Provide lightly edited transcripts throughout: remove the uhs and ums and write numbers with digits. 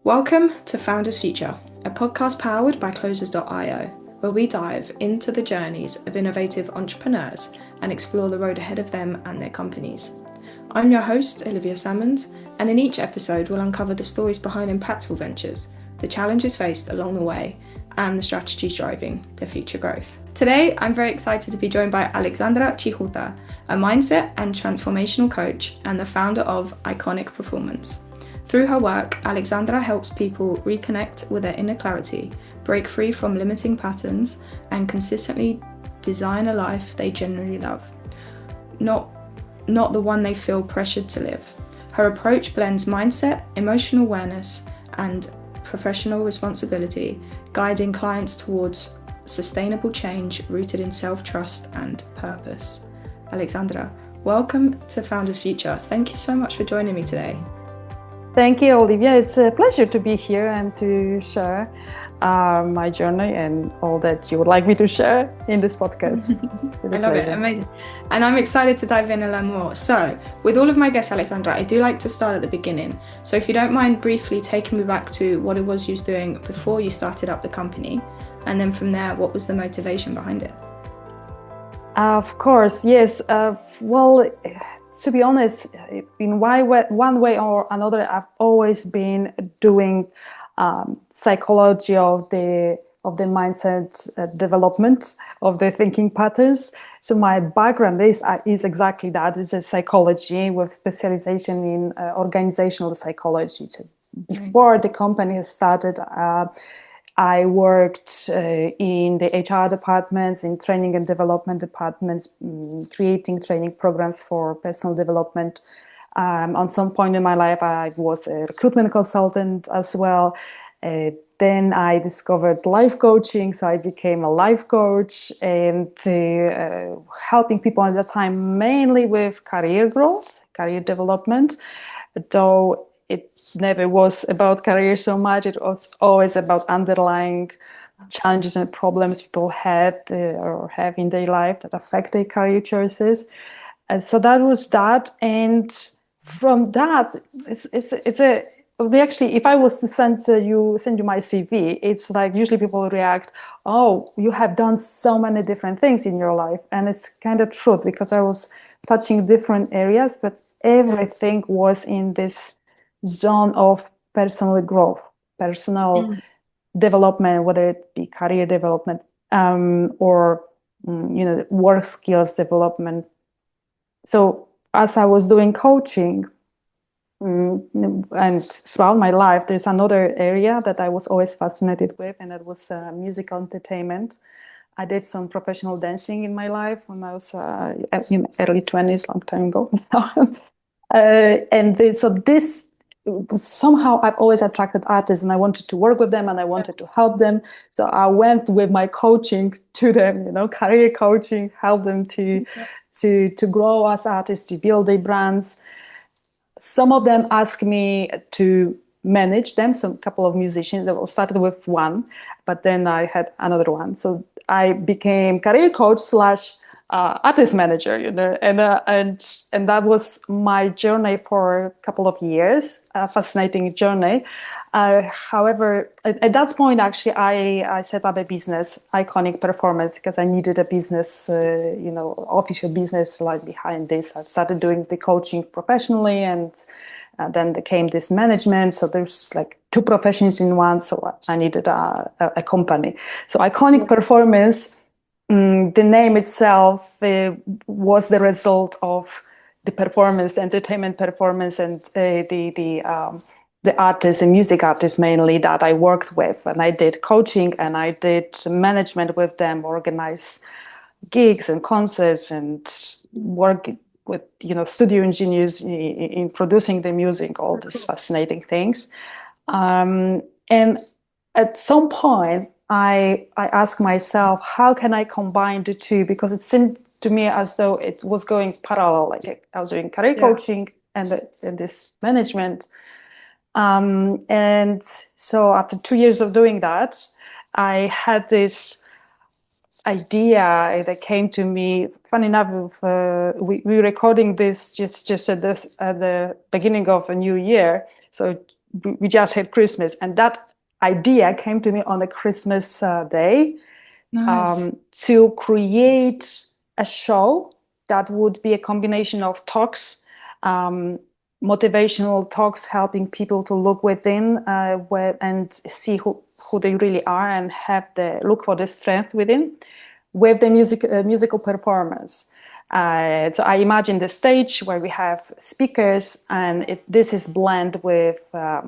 Welcome to Founders Future, a podcast powered by Closers.io, where we dive into the journeys of innovative entrepreneurs and explore the road ahead of them and their companies. I'm your host, Olivia Sammons, and in each episode we'll uncover the stories behind impactful ventures, the challenges faced along the way, and the strategies driving their future growth. Today, I'm very excited to be joined by Aleksandra Cichuta, a mindset and transformational coach and the founder of Iconic Performance. Through her work, Aleksandra helps people reconnect with their inner clarity, break free from limiting patterns, and consistently design a life they genuinely love, not the one they feel pressured to live. Her approach blends mindset, emotional awareness, and professional responsibility, guiding clients towards sustainable change rooted in self-trust and purpose. Aleksandra, welcome to Founders Future. Thank you so much for joining me today. Thank you, Olivia. It's a pleasure to be here and to share my journey and all that you would like me to share in this podcast. I love it. Amazing. And I'm excited to dive in and learn more. So, with all of my guests, Aleksandra, I do like to start at the beginning. So if you don't mind briefly taking me back to what it was you was doing before you started up the company, and then from there, what was the motivation behind it? Of course, yes. To be honest, in one way or another, I've always been doing psychology of the mindset development of the thinking patterns. So my background is exactly that. It's a psychology with specialization in organizational psychology. So before the company has started, I worked in the HR departments, in training and development departments, creating training programs for personal development. On some point in my life, I was a recruitment consultant as well. Then I discovered life coaching, so I became a life coach and helping people at that time mainly with career growth, career development, though it never was about career so much. It was always about underlying challenges and problems people had or have in their life that affect their career choices. And so that was that. And from that, actually, if I was to send you my CV, it's like usually people react, "Oh, you have done so many different things in your life," and it's kind of true because I was touching different areas, but everything was in this zone of personal growth, personal development, whether it be career development or work skills development. So as I was doing coaching and throughout my life, there's another area that I was always fascinated with, and that was musical entertainment. I did some professional dancing in my life when I was in early 20s, long time ago. So this somehow I've always attracted artists, and I wanted to work with them and I wanted to help them. So I went with my coaching to them, career coaching, help them to grow as artists, to build their brands. Some of them asked me to manage them. So a couple of musicians that started with one, but then I had another one. So I became career coach / artist manager, and that was my journey for a couple of years, a fascinating journey. However, at that point, actually, I set up a business, Iconic Performance, because I needed a business, official business like behind this. I've started doing the coaching professionally, and then there came this management. So there's like two professions in one. So I needed a company. So Iconic Performance. The name itself was the result of the performance, entertainment performance, and the artists and music artists mainly that I worked with. And I did coaching and I did management with them, organize gigs and concerts, and work with studio engineers in producing the music, all these fascinating things. And at some point, I asked myself, how can I combine the two? Because it seemed to me as though it was going parallel. Like I was doing career coaching and this management. And so after 2 years of doing that, I had this idea that came to me. Funny enough, we were recording this just at the beginning of a new year. So we just had Christmas, and that idea came to me on a Christmas day, Nice. to create a show that would be a combination of talks, um, motivational talks, helping people to look within, and see who they really are, and have the look for the strength within, with the musical performance. So I imagine the stage where we have speakers, and this is blended with uh,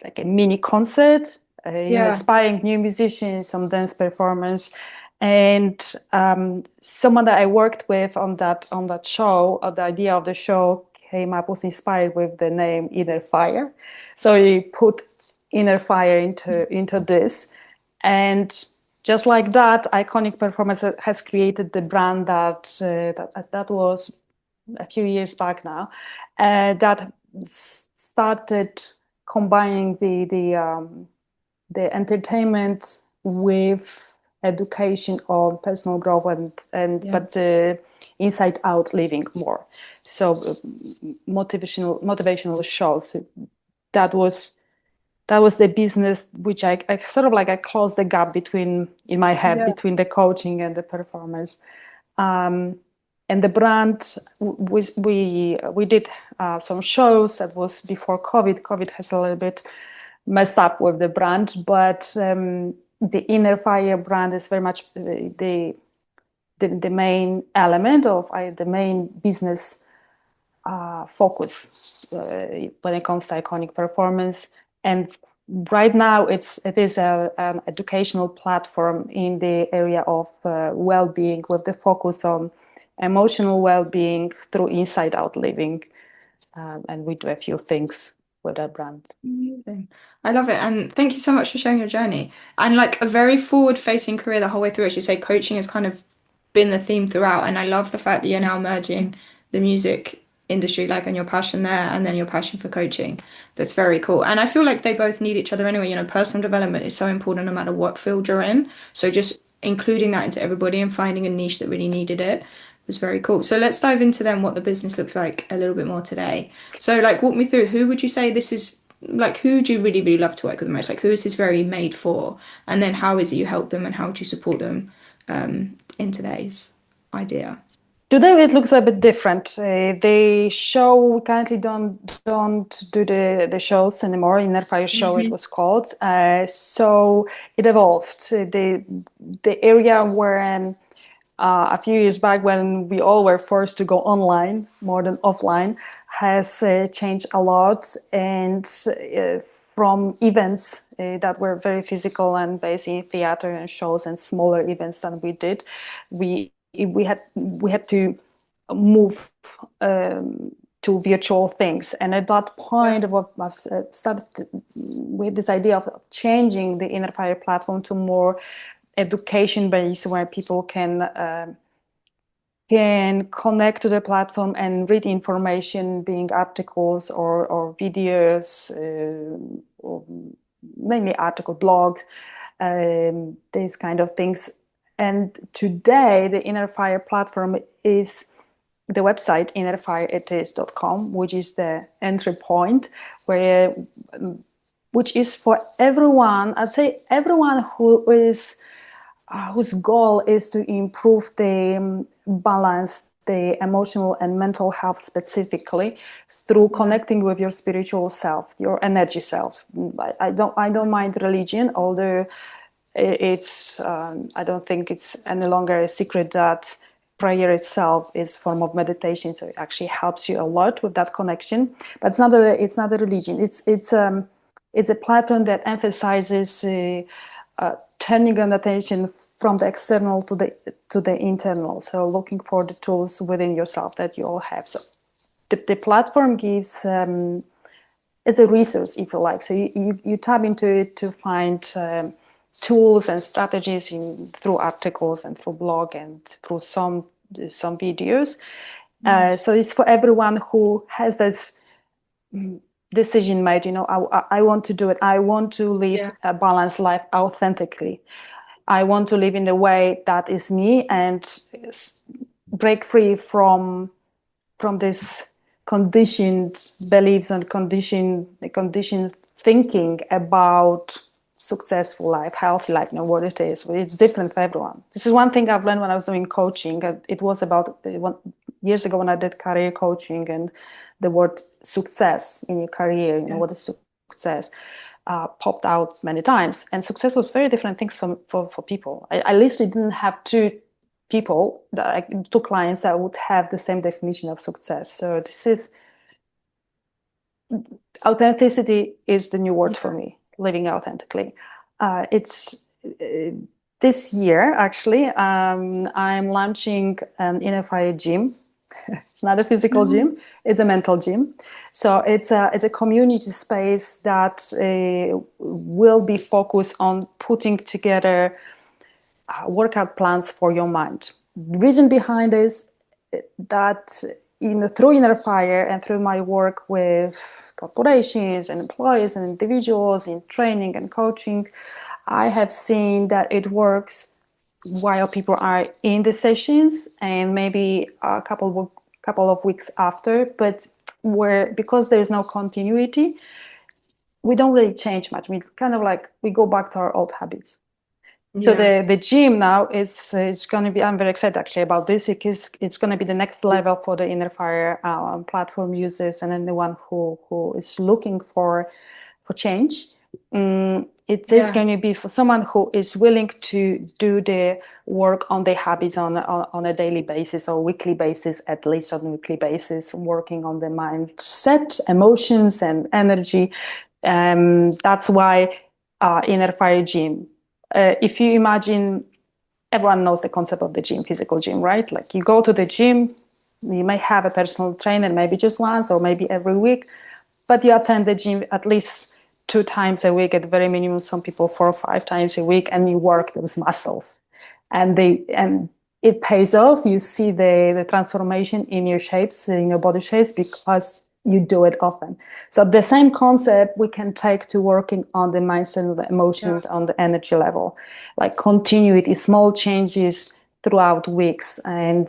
like a mini concert, Yeah. inspiring new musicians, some dance performance, and someone that I worked with on that show. The idea of the show came up, was inspired with the name Inner Fire, so he put Inner Fire into this, and just like that, iconic performance has created the brand that was a few years back now, that started combining the entertainment with education on personal growth, and Yeah. but inside out living more. So motivational shows. That was that was the business which I sort of like I closed the gap between in my head Yeah. between the coaching and the performance. Um, and the brand, we did some shows. That was before COVID. COVID has a little bit messed up with the brand, but the Inner Fire brand is very much the main element of the main business focus when it comes to iconic performance. And right now, it is an educational platform in the area of well-being, with the focus on emotional well-being through inside-out living. And we do a few things with that brand. Amazing. I love it. And thank you so much for sharing your journey. And like a very forward-facing career the whole way through. As you say, coaching has kind of been the theme throughout. And I love the fact that you're now merging the music industry, like, and your passion there, and then your passion for coaching. That's very cool. And I feel like they both need each other anyway. Personal development is so important no matter what field you're in. So just including that into everybody and finding a niche that really needed it was very cool. So let's dive into then what the business looks like a little bit more today. So like walk me through, who would you say this is, like, who do you really, really love to work with the most? Like, who is this very made for? And then how is it you help them and how would you support them in today's idea? Today it looks a bit different. The show, we currently don't do the shows anymore. Inner Fire show it Hmm. was called. So it evolved. The area where a few years back, when we all were forced to go online more than offline, has changed a lot. And from events that were very physical and based in theater and shows and smaller events than we did, we had to move to virtual things. And at that Yeah. point, what I've started with this idea of changing the Inner Fire platform to more education based, where people can connect to the platform and read information, being articles or videos, or mainly article blogs, these kind of things. And today, the Inner Fire platform is the website innerfireitis.com, which is the entry point, where which is for everyone. I'd say everyone whose goal is to improve the balance, the emotional and mental health specifically, through Yeah. connecting with your spiritual self, your energy self. I don't mind religion, although it's I don't think it's any longer a secret that prayer itself is a form of meditation, so it actually helps you a lot with that connection. But it's not a religion. It's a platform that emphasizes turning on attention from the external to the internal. So looking for the tools within yourself that you all have. So the platform gives as a resource, if you like. So you tap into it to find tools and strategies through articles and through blog and through some videos. Nice. So it's for everyone who has this decision made. I want to do it. I want to live Yeah. a balanced life authentically. I want to live in the way that is, me, and break free from this conditioned beliefs and conditioned thinking about successful life, healthy life, what it is. But it's different for everyone. This is one thing I've learned when I was doing coaching. It was about years ago when I did career coaching, and the word success in your career, what is success, popped out many times. And success was very different things for people. I literally didn't have two clients that would have the same definition of success. So this is authenticity is the new word for me, living authentically. It's this year, actually, I'm launching an inner fire gym. It's not a physical gym, it's a mental gym. So it's a community space that will be focused on putting together workout plans for your mind. The reason behind is that through Inner Fire and through my work with corporations and employees and individuals in training and coaching, I have seen that it works while people are in the sessions and maybe a couple of weeks after, but because there's no continuity, we don't really change much. We kind of we go back to our old habits. So the gym now is going to be, I'm very excited actually about this, because it's going to be the next level for the Inner Fire platform users and anyone who is looking for change. It is going to be for someone who is willing to do the work on their habits on a daily basis or weekly basis, at least on a weekly basis, working on the mindset, emotions, and energy. That's why Inner Fire Gym. If you imagine, everyone knows the concept of the gym, physical gym, right? Like you go to the gym, you may have a personal trainer, maybe just once or maybe every week, but you attend the gym at least 2 times a week, at the very minimum, some people 4 or 5 times a week, and you work those muscles. And it pays off. You see the transformation in your shapes, in your body shapes, because you do it often. So the same concept we can take to working on the mindset, the emotions, on the energy level, like continuity, small changes throughout weeks. And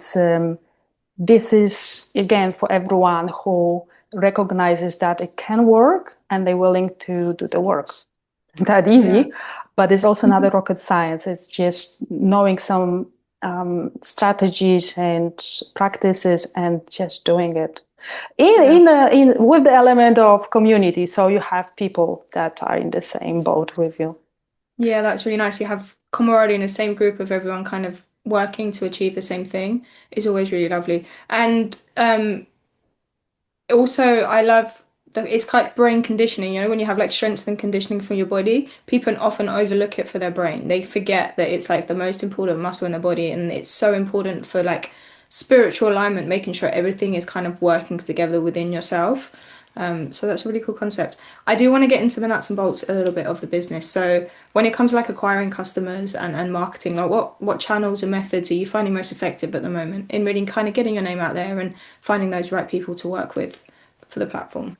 this is, again, for everyone who recognizes that it can work and they're willing to do the work. It's not easy, but it's also not a rocket science. It's just knowing some strategies and practices and just doing it. With the element of community, so you have people that are in the same boat with you. Yeah, that's really nice. You have camaraderie in the same group of everyone kind of working to achieve the same thing is always really lovely. And also I love that it's like brain conditioning, when you have like strength and conditioning for your body, people often overlook it for their brain. They forget that it's like the most important muscle in the body, and it's so important for like spiritual alignment, making sure everything is kind of working together within yourself. So that's a really cool concept. I do want to get into the nuts and bolts a little bit of the business. So when it comes to like acquiring customers and marketing, like what channels and methods are you finding most effective at the moment in really kind of getting your name out there and finding those right people to work with for the platform?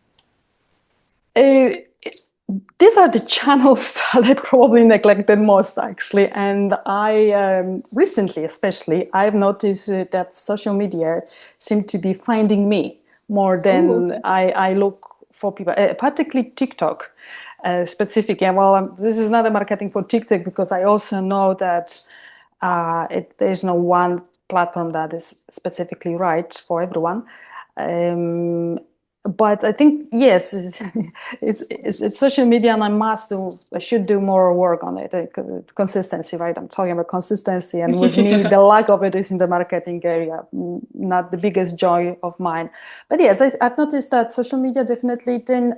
These are the channels that I probably neglected most, actually. And I recently, especially, I've noticed that social media seem to be finding me more than I look for people, particularly TikTok specifically. Well, this is not a marketing for TikTok, because I also know that there's no one platform that is specifically right for everyone. But I think, yes, it's social media, and I should do more work on it. Consistency, right? I'm talking about consistency. And with me, the lack of it is in the marketing area, not the biggest joy of mine. But yes, I've noticed that social media definitely then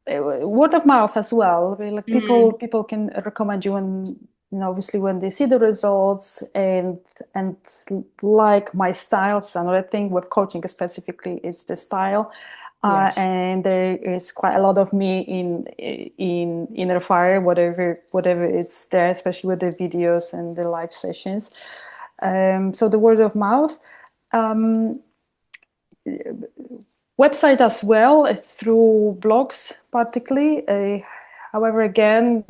word of mouth as well. Like people can recommend you, and obviously when they see the results and like my styles. Another thing with coaching specifically is the style. Yes. And there is quite a lot of me in Inner Fire, whatever is there, especially with the videos and the live sessions. So the word of mouth. Website as well, through blogs particularly. However, again,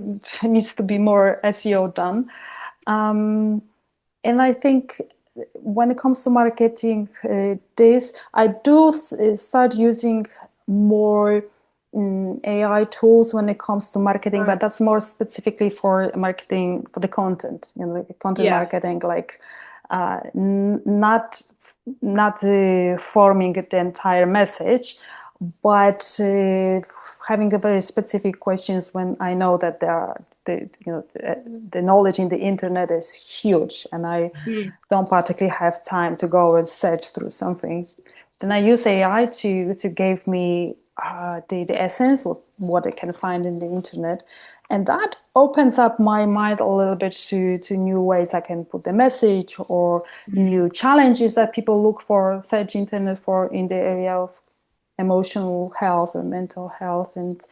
needs to be more SEO done. And I think when it comes to marketing this, I do start using more AI tools when it comes to marketing, but Right. that's more specifically for marketing for the content, like content Yeah. marketing, like not forming the entire message, but having a very specific questions when I know that the knowledge in the internet is huge, and I Mm. don't particularly have time to go and search through something. Then I use AI to give me the essence of what I can find in the internet, and that opens up my mind a little bit to new ways I can put the message, or new challenges that people look for, search internet for in the area of emotional health or mental health. And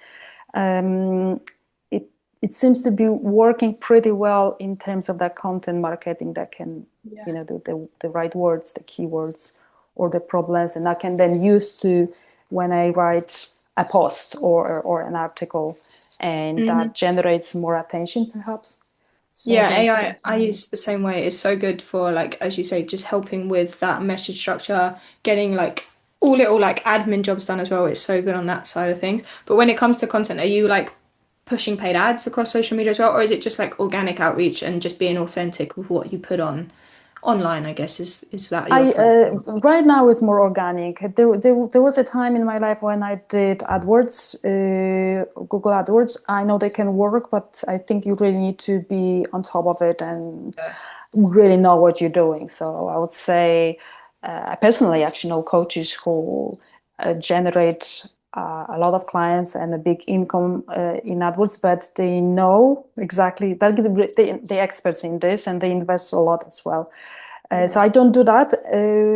um, it it seems to be working pretty well in terms of that content marketing that can, Yeah. do the right words, the keywords, or the problems, and I can then use to when I write a post or an article, and Mhm. that generates more attention, perhaps. So Yeah, those two. AI I use the same way. It's so good for like as you say, just helping with that message structure, getting like all little like admin jobs done as well. It's so good on that side of things. But when it comes to content, are you like pushing paid ads across social media as well, or is it just like organic outreach and just being authentic with what you put on online, I guess is that your I approach? right now it's more organic. There was a time in my life when I did AdWords, Google AdWords. I know they can work, but I think you really need to be on top of it and Yeah. really know what you're doing. So I would say, I personally actually know coaches who generate a lot of clients and a big income in AdWords, but they know exactly that they're experts in this, and they invest a lot as well. So Yeah. I don't do that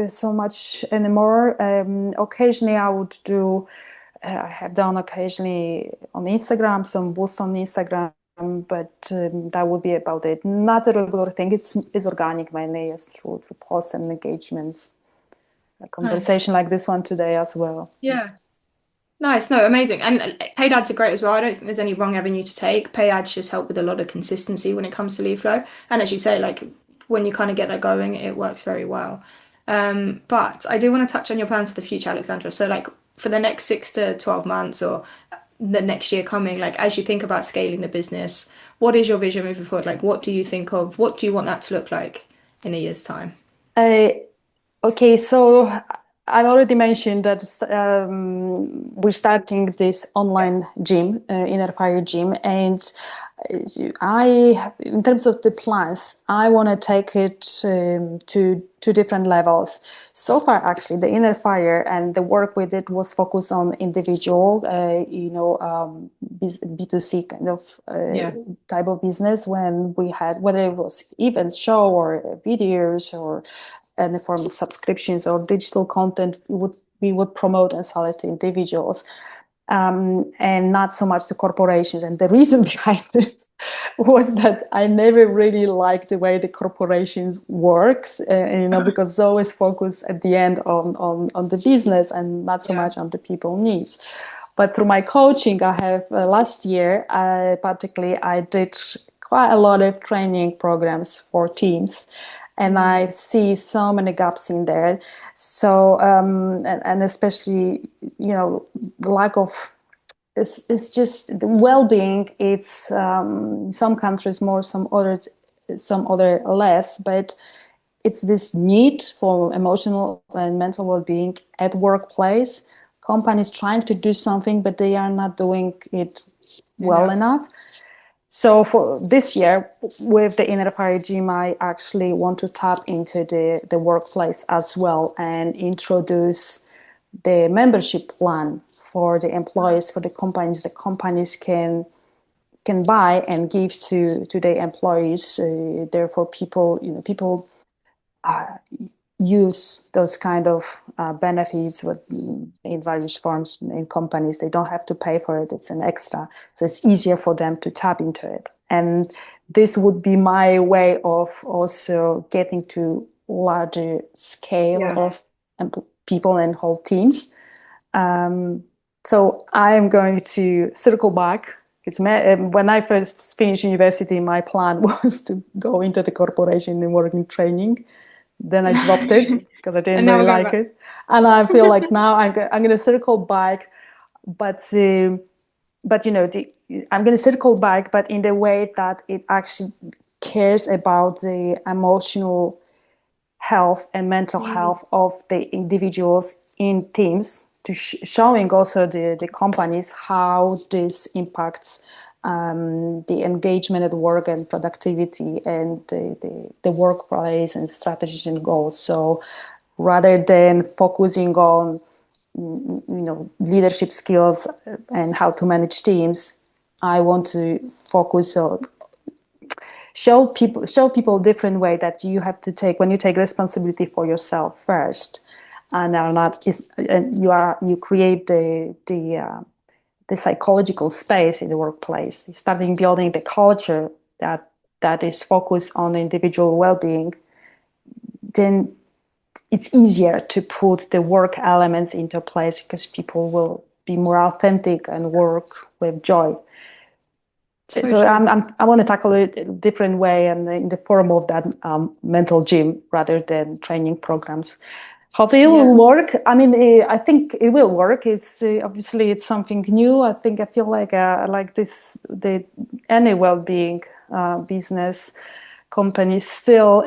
so much anymore. Occasionally, I would do. I have done occasionally on Instagram some posts on Instagram, but that would be about it. Not a regular thing. It's organic mainly, it's through posts and engagements. A Nice. conversation like this one today as well. Yeah. Nice, no, amazing. And paid ads are great as well. I don't think there's any wrong avenue to take. Paid ads just help with a lot of consistency when it comes to lead flow. And as you say, like when you kind of get that going, it works very well. But I do want to touch on your plans for the future, Alexandra. So like for the next 6 to 12 months or the next year coming, like as you think about scaling the business, what is your vision moving forward? Like what do you think of, what do you want that to look like in a year's time? Uh, Okay, so I've already mentioned that we're starting this Yeah. online gym, Inner Fire Gym, and in terms of the plans, I want to take it to two different levels. So far, actually, the Inner Fire and the work with it was focused on individual, B2C kind of Yeah. type of business, when we had, whether it was events, show, or videos, or in the form of subscriptions or digital content, we would promote and sell it to individuals, and not so much to corporations. And the reason behind this was that I never really liked the way the corporations works, because it's always focused at the end on the business and not so Yeah. much on the people needs. But through my coaching, I have last year, particularly, I did quite a lot of training programs for teams, and I see so many gaps in there. So, and especially, the lack of, it's just the well-being. It's some countries more, some other less, but it's this need for emotional and mental well-being at workplace. Companies trying to do something, but they are not doing it well Enough. enough. So for this year, with the Inner Fire Gym, I actually want to tap into the workplace as well and introduce the membership plan for the employees, for the companies. The companies can buy and give to their employees. Therefore, people use those kind of benefits in various forms in companies. They don't have to pay for it. It's an extra. So it's easier for them to tap into it. And this would be my way of also getting to larger scale Yeah. of people and whole teams. Um, so I'm going to circle back. Because when I first finished university, my plan was to go into the corporation and work in training, Then I dropped it because I didn't And now really we're going like back. it. And I feel like now I'm going to circle back, but you know, I'm going to circle back, but in the way that it actually cares about the emotional health and mental health of the individuals in teams, to showing also the companies how this impacts the engagement at work and productivity and the workplace and strategies and goals. So rather than focusing on leadership skills and how to manage teams, I want to focus on show people a different way that you have to take when you take responsibility for yourself first, and are not and you create the psychological space in the workplace. You're starting building the culture that is focused on individual well-being. Then it's easier to put the work elements into place because people will be more authentic and work with joy. So So true. I want to tackle it in a different way and in the form of that mental gym rather than training programs. Hopefully it will work. I mean, I think it will work. It's obviously it's something new. I feel like this any well-being business company still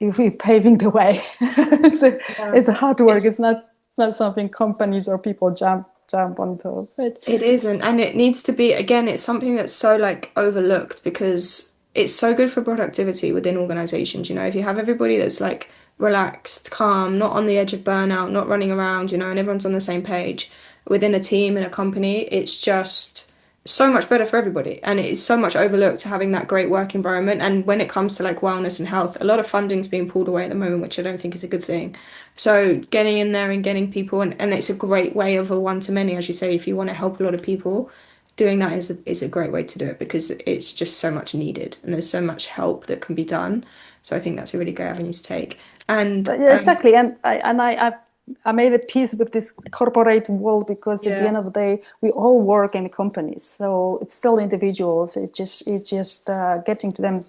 we're paving the way. It's a hard work. It's not something companies or people jump onto. But It isn't, and it needs to be, again, it's something that's so like overlooked because it's so good for productivity within organizations. You know, if you have everybody that's like relaxed, calm, not on the edge of burnout, not running around, you know, and everyone's on the same page within a team in a company, it's just so much better for everybody. And it's so much overlooked having that great work environment. And when it comes to like wellness and health, a lot of funding's being pulled away at the moment, which I don't think is a good thing. So getting in there and getting people, and it's a great way of a one-to-many, as you say, if you want to help a lot of people, doing that is a great way to do it because it's just so much needed and there's so much help that can be done. So I think that's a really great avenue to take. And yeah, exactly. And I made a peace with this corporate world because at the yeah, end of the day, we all work in companies, so it's still individuals. It's just getting to them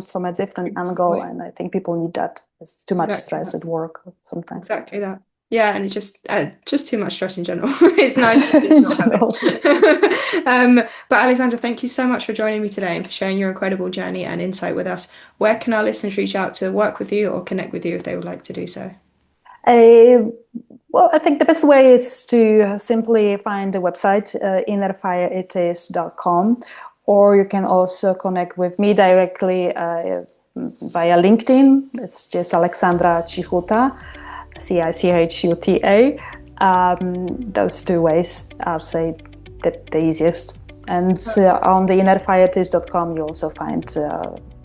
from a different angle, and I think people need that. It's too much exactly stress that. at work sometimes. Exactly that. Yeah, and it's just too much stress in general. It's nice to just In not have general. it. But Alexandra, thank you so much for joining me today and for sharing your incredible journey and insight with us. Where can our listeners reach out to work with you or connect with you if they would like to do so? Uh, well, I think the best way is to simply find the website, innerfireitis.com, or you can also connect with me directly via LinkedIn. It's just Aleksandra Cichuta, Cichuta. Those two ways are, say, the easiest. And on the innerfireitis.com, you also find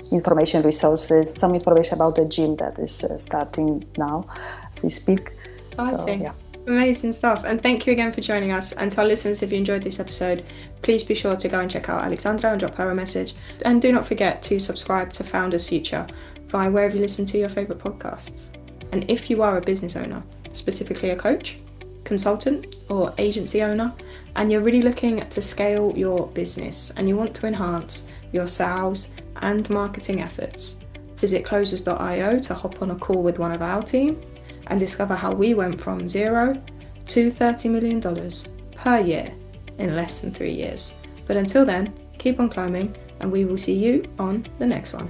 information, resources, some information about the gym that is starting now as we speak. Exciting. So, yeah. Amazing stuff. And thank you again for joining us. And to our listeners, if you enjoyed this episode, please be sure to go and check out Aleksandra and drop her a message. And do not forget to subscribe to Founders Future via wherever you listen to your favourite podcasts. And if you are a business owner, specifically a coach, consultant, or agency owner, and you're really looking to scale your business and you want to enhance your sales and marketing efforts, visit closers.io to hop on a call with one of our team and discover how we went from $0 to $30 million per year in less than 3 years. But until then, keep on climbing and we will see you on the next one.